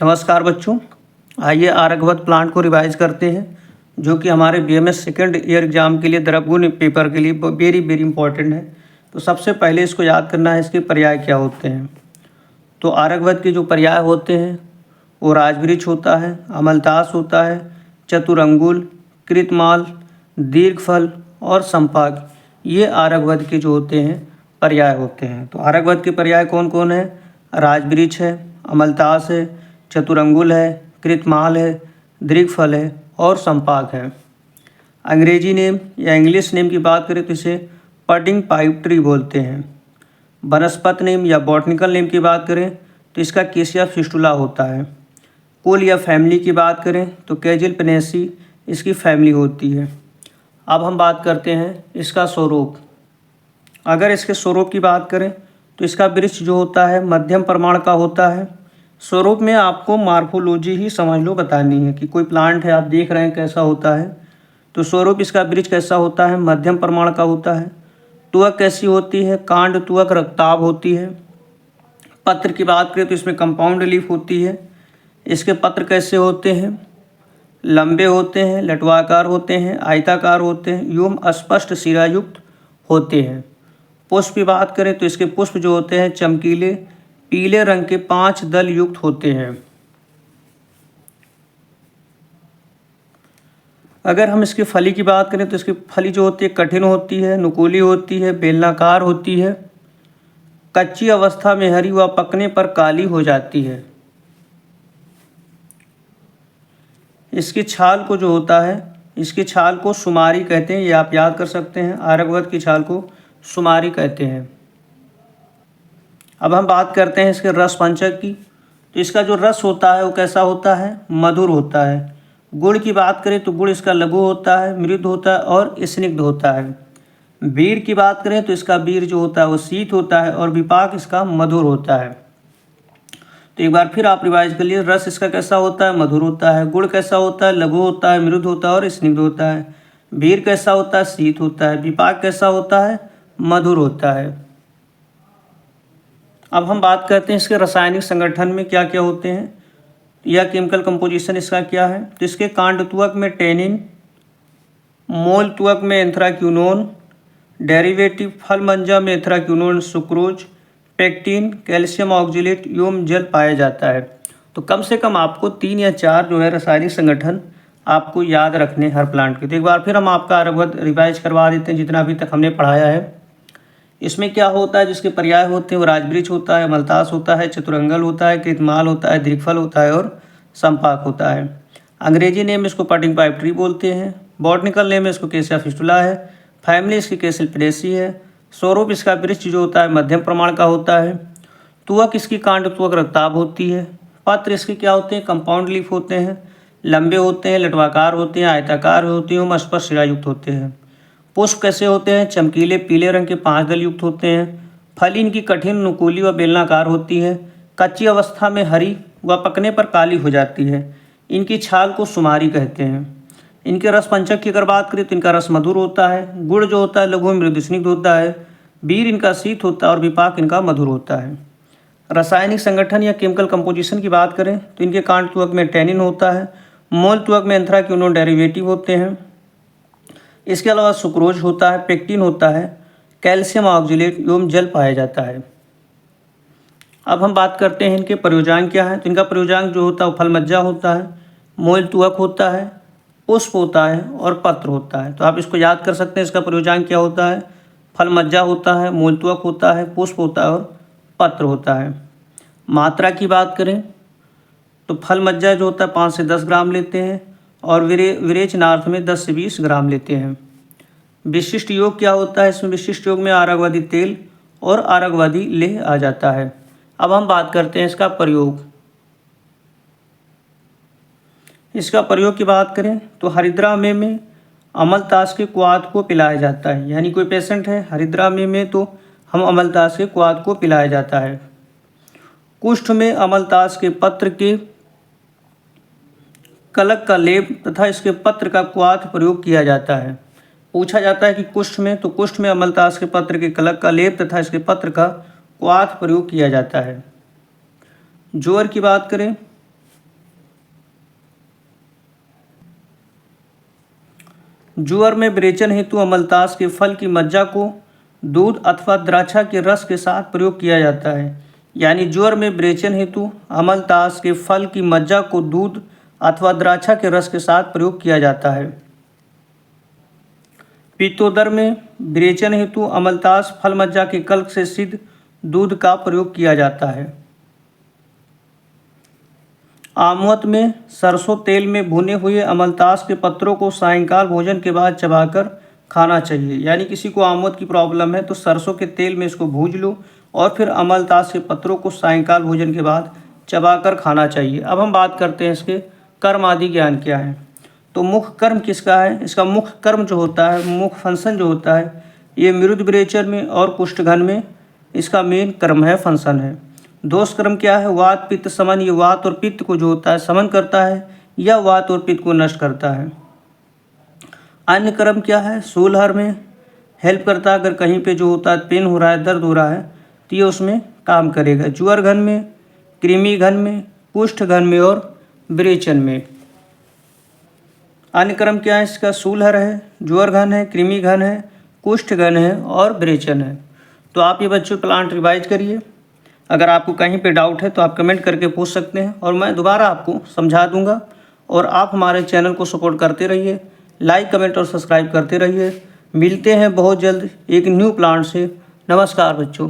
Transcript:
नमस्कार बच्चों, आइए आर्यभट्ट प्लांट को रिवाइज करते हैं जो कि हमारे बीएमएस सेकेंड ईयर एग्जाम के लिए द्रवगुण पेपर के लिए वेरी वेरी इंपॉर्टेंट है। तो सबसे पहले इसको याद करना है इसके पर्याय क्या होते हैं। तो आर्यभट्ट के जो पर्याय होते हैं वो राजवृक्ष होता है, अमलतास होता है, चतुरंगुल, कृतमाल, दीर्घफल और संपाग। ये आर्यभट्ट के जो होते हैं पर्याय होते हैं। तो आर्यभट्ट के पर्याय कौन कौन है? राजवृक्ष है, अमलतास है, चतुरंगुल है, कृतमाल है, दीर्घफल है और संपाग है। अंग्रेजी नेम या इंग्लिश नेम की बात करें तो इसे पडिंग पाइप ट्री बोलते हैं। वनस्पति नेम या बॉटनिकल नेम की बात करें तो इसका केसिया फिस्टुला होता है। कुल या फैमिली की बात करें तो कैजिलपेनेसी इसकी फैमिली होती है। अब हम बात करते हैं इसका स्वरूप। अगर इसके स्वरूप की बात करें तो इसका वृक्ष जो होता है मध्यम प्रमाण का होता है। स्वरूप में आपको मार्फोलॉजी ही समझ लो बतानी है कि कोई प्लांट है आप देख रहे हैं कैसा होता है। तो स्वरूप इसका वृक्ष कैसा होता है? मध्यम प्रमाण का होता है। तुअक कैसी होती है? कांड तुअक रक्ताभ होती है। पत्र की बात करें तो इसमें कंपाउंड लीफ होती है। इसके पत्र कैसे होते हैं? लंबे होते हैं, लटवाकार होते हैं, आयताकार होते हैं एवं अस्पष्ट शिरायुक्त होते हैं। पुष्प की बात करें तो इसके पुष्प जो होते हैं चमकीले पीले रंग के 5 दल युक्त होते हैं। अगर हम इसकी फली की बात करें तो इसकी फली जो होती है कठिन होती है, नुकीली होती है, बेलनाकार होती है, कच्ची अवस्था में हरी व पकने पर काली हो जाती है। इसकी छाल को जो होता है इसकी छाल को सुमारी कहते हैं, ये आप याद कर सकते हैं। आर्यभट्ट की छाल को सुमारी कहते हैं। अब हम बात करते हैं इसके रस पंचक की। तो इसका जो रस होता है वो कैसा होता है? मधुर होता है। गुण की बात करें तो गुण इसका लघु होता है, मृदु होता है और स्निग्ध होता है। वीर की बात करें तो इसका वीर जो होता है वो शीत होता है और विपाक इसका मधुर होता है। तो एक बार फिर आप रिवाइज कर लिए। रस इसका कैसा होता है? मधुर होता है। गुण कैसा होता है? लघु होता है, मृदु होता है और स्निग्ध होता है। वीर कैसा होता है? शीत होता है। विपाक कैसा होता है? मधुर होता है। अब हम बात करते हैं इसके रासायनिक संगठन में क्या क्या होते हैं या केमिकल कंपोजिशन इसका क्या है। तो इसके कांडत्वक में टेनिन, मोलत्वक में एंथ्राक्विनोन, डेरिवेटिव फलमंजा में anthraquinone, sucrose, pectin, calcium oxalate एवं जल पाया जाता है। तो कम से कम आपको 3 या 4 जो है रासायनिक संगठन आपको याद रखने हर प्लांट के। तो एक बार फिर हम आपका आर्यभट्ट रिवाइज करवा देते हैं जितना अभी तक हमने पढ़ाया है। इसमें क्या होता है? जिसके पर्याय होते हैं वो राजवृक्ष होता है, अमलतास होता है, चतुरंगल होता है, कृतमाल होता है, दीर्घफल होता है और संपाक होता है। अंग्रेजी नेम इसको पडिंग पाइप ट्री बोलते हैं। बॉटनिकल नेम इसको केसिया फिस्टुला है। फैमिली इसकी कैजिलपेनेसी है। स्वरूप इसका वृक्ष जो होता है मध्यम प्रमाण का होता है। तुअक इसकी कांड तुअक रक्ताभ होती है। पत्र इसके क्या होते हैं? कंपाउंड लीफ होते हैं, लंबे होते हैं, लटवाकार होते हैं, आयताकार होते हैं, अस्पष्ट शिरायुक्त होते हैं। पुष्प कैसे होते हैं? चमकीले पीले रंग के 5 दल युक्त होते हैं। फली इनकी कठिन, नुकीली व बेलनाकार होती है। कच्ची अवस्था में हरी व पकने पर काली हो जाती है। इनकी छाल को सुमारी कहते हैं। इनके रस पंचक की अगर बात करें तो इनका रस मधुर होता है। गुण जो होता है लघु मृदु स्निग्ध होता है। वीर इनका शीत होता है और विपाक इनका मधुर होता है। रासायनिक संगठन या केमिकल कंपोजिशन की बात करें तो इनके कांडत्वक में टेनिन होता है। मोलत्वक में एंथ्राक्विनोन डेरिवेटिव होते हैं। इसके अलावा सुक्रोज होता है, पेक्टिन होता है, कैल्शियम ऑक्जेलेट एवं जल पाया जाता है। अब हम बात करते हैं इनके प्रयोजांग क्या है। तो इनका प्रयोजांग जो होता है वो फलमज्जा होता है, मोलत्वक होता है, पुष्प होता है और पत्र होता है। तो आप इसको याद कर सकते हैं इसका प्रयोजांग क्या होता है? फलमज्जा होता है, मोलत्वक होता है, पुष्प होता है और पत्र होता है। मात्रा की बात करें तो फलमज्जा जो होता है 5 से 10 ग्राम लेते हैं और विरेचनार्थ में 10 से 20 ग्राम लेते हैं। विशिष्ट योग क्या होता है? इसमें विशिष्ट योग में आरगवादी तेल और आरगवादी लेह आ जाता है। अब हम बात करते हैं इसका प्रयोग। इसका प्रयोग की बात करें तो हरिद्रा में अमलतास के क्वाथ को पिलाया जाता है। यानी कोई पेशेंट है हरिद्रा में तो हम अमलतास के क्वाथ को पिलाया जाता है। कुष्ठ में अमलतास के पत्र के कलक का लेप तथा इसके पत्र का क्वाथ प्रयोग किया जाता है। पूछा जाता है कि कुष्ठ में, तो कुष्ठ में अमलतास के पत्र के कलक का लेप तथा इसके पत्र का क्वाथ प्रयोग किया जाता है। ज्वर की बात करें ज्वर में विरेचन हेतु अमलतास के फल की मज्जा को दूध अथवा द्राक्षा के रस के साथ प्रयोग किया जाता है। यानी ज्वर में विरेचन हेतु अमलतास के फल की मज्जा को दूध अथवा द्राक्षा के रस के साथ प्रयोग किया जाता है। पित्तोदर में विरेचन हेतु अमलतास फल मज्जा के कल्प से सिद्ध दूध का प्रयोग किया जाता है। आमवत में सरसों तेल में भुने हुए अमलतास के पत्रों को सायंकाल भोजन के बाद चबाकर खाना चाहिए। यानी किसी को आमवत की प्रॉब्लम है तो सरसों के तेल में इसको भूज लो और फिर अमलतास के पत्रों को सायंकाल भोजन के बाद चबाकर खाना चाहिए। अब हम बात करते हैं इसके कर्म आदि ज्ञान क्या है। तो मुख्य कर्म किसका है? इसका मुख्य कर्म जो होता है, मुख्य फंक्शन जो होता है, ये मृद विरेचन में और कुष्ठघन में इसका मेन कर्म है, फंक्शन है। दोष कर्म क्या है? वात पित्त समन। ये वात और पित्त को जो होता है समन करता है या वात और पित्त को नष्ट करता है। अन्य कर्म क्या है? शूलहर में हेल्प करता है। अगर कहीं पे जो होता है पेन हो रहा है, दर्द हो रहा है तो ये उसमें काम करेगा। ज्वर घन में, कृमि घन में, कुष्ठ घन में और विरेचन में। अन्य कर्म क्या है इसका? शूलहर है, ज्वर घन है, कृमि घन है, कुष्ठ घन है और विरेचन है। तो आप ये बच्चों प्लांट रिवाइज करिए। अगर आपको कहीं पे डाउट है तो आप कमेंट करके पूछ सकते हैं और मैं दोबारा आपको समझा दूंगा। और आप हमारे चैनल को सपोर्ट करते रहिए, लाइक कमेंट और सब्सक्राइब करते रहिए। मिलते हैं बहुत जल्द एक न्यू प्लांट से। नमस्कार बच्चों।